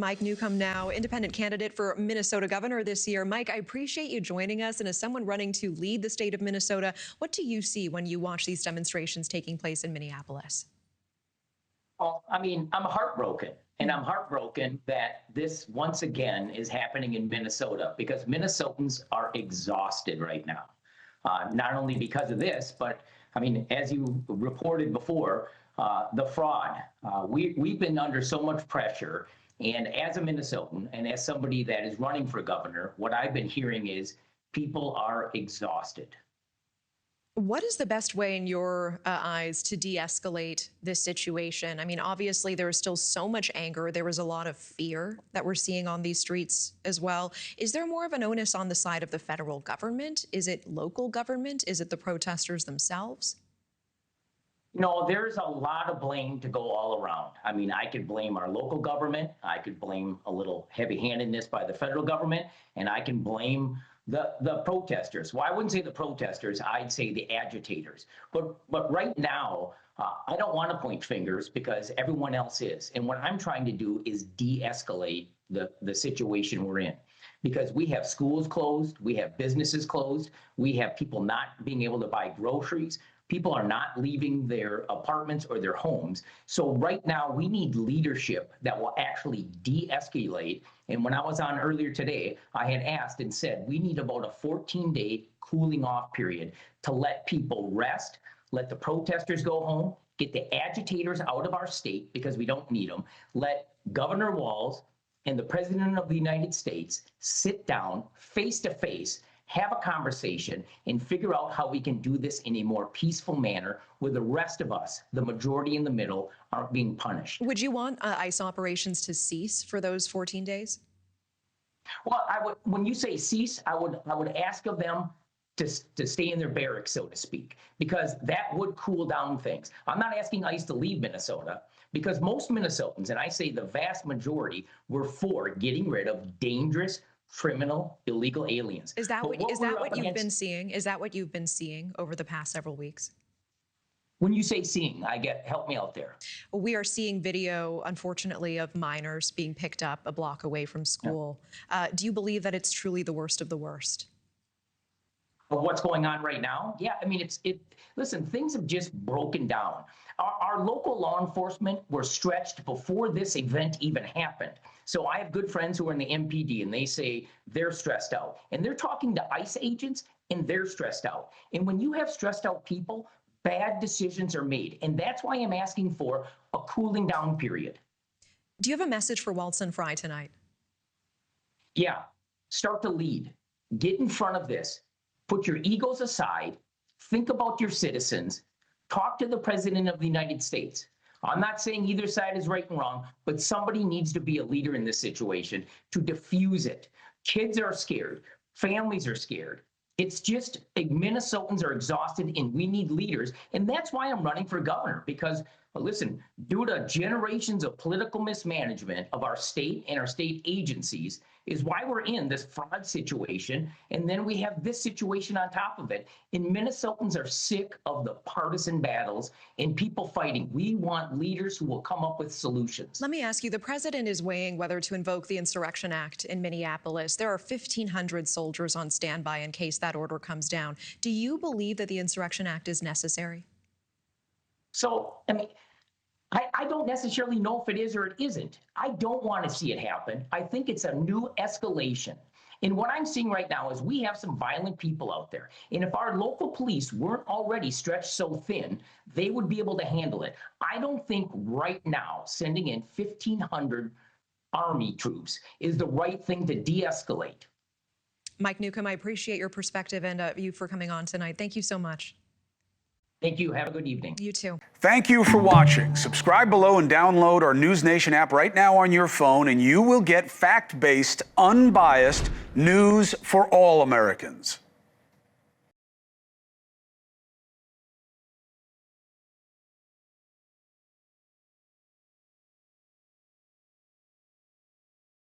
Mike Newcome now, independent candidate for Minnesota governor this year. Mike, I appreciate you joining us. And as someone running to lead the state of Minnesota, what do you see when you watch these demonstrations taking place in Minneapolis? Well, I mean, I'm heartbroken. And I'm heartbroken that this once again is happening in Minnesota because Minnesotans are exhausted right now. Not only because of this, but I mean, as you reported before, the fraud. We've been under so much pressure. And as a Minnesotan and as somebody that is running for governor, what I've been hearing is people are exhausted. What is the best way in your eyes to de-escalate this situation? I mean, obviously, there is still so much anger. There was a lot of fear that we're seeing on these streets as well. Is there more of an onus on the side of the federal government? Is it local government? Is it the protesters themselves? No, there's a lot of blame to go all around. I mean, I could blame our local government. I could blame a little heavy-handedness by the federal government, and I can blame the protesters. Well, I wouldn't say the protesters, I'd say the agitators. But right now, I don't want to point fingers because everyone else is. And what I'm trying to do is de-escalate the situation we're in. Because we have schools closed, we have businesses closed, we have people not being able to buy groceries. People are not leaving their apartments or their homes. So right now we need leadership that will actually de-escalate. And when I was on earlier today, I had asked and said, we need about a 14-day cooling off period to let people rest, let the protesters go home, get the agitators out of our state because we don't need them, let Governor Walz and the President of the United States sit down face to face, have a conversation, and figure out how we can do this in a more peaceful manner where the rest of us, the majority in the middle, aren't being punished. Would you want ICE operations to cease for those 14 days? Well, I would. When you say cease, I would ask of them to stay in their barracks, so to speak, because that would cool down things. I'm not asking ICE to leave Minnesota because most Minnesotans, and I say the vast majority, were for getting rid of dangerous, criminal, illegal aliens. Is that what you've been seeing? Is that what you've been seeing over the past several weeks? When you say seeing, help me out there. We are seeing video, unfortunately, of minors being picked up a block away from school. Yeah. Do you believe that it's truly the worst of the worst? Of what's going on right now? Yeah, I mean, listen, things have just broken down. Our local law enforcement were stretched before this event even happened. So I have good friends who are in the MPD and they say they're stressed out. And they're talking to ICE agents and they're stressed out. And when you have stressed out people, bad decisions are made. And that's why I'm asking for a cooling down period. Do you have a message for Walz and Frye tonight? Yeah, start to lead. Get in front of this. Put your egos aside. Think about your citizens. Talk to the President of the United States. I'm not saying either side is right and wrong, but somebody needs to be a leader in this situation to diffuse it. Kids are scared. Families are scared. It's just Minnesotans are exhausted and we need leaders. And that's why I'm running for governor because, listen, due to generations of political mismanagement of our state and our state agencies is why we're in this fraud situation. And then we have this situation on top of it. And Minnesotans are sick of the partisan battles and people fighting. We want leaders who will come up with solutions. Let me ask you, the president is weighing whether to invoke the Insurrection Act in Minneapolis. There are 1,500 soldiers on standby in case that order comes down. Do you believe that the Insurrection Act is necessary? So, I mean, I don't necessarily know if it is or it isn't. I don't want to see it happen. I think it's a new escalation. And what I'm seeing right now is we have some violent people out there. And if our local police weren't already stretched so thin, they would be able to handle it. I don't think right now sending in 1,500 Army troops is the right thing to de-escalate. Mike Newcome, I appreciate your perspective and you for coming on tonight. Thank you so much. Thank you. Have a good evening. You too. Thank you for watching. Subscribe below and download our NewsNation app right now on your phone, and you will get fact-based, unbiased news for all Americans.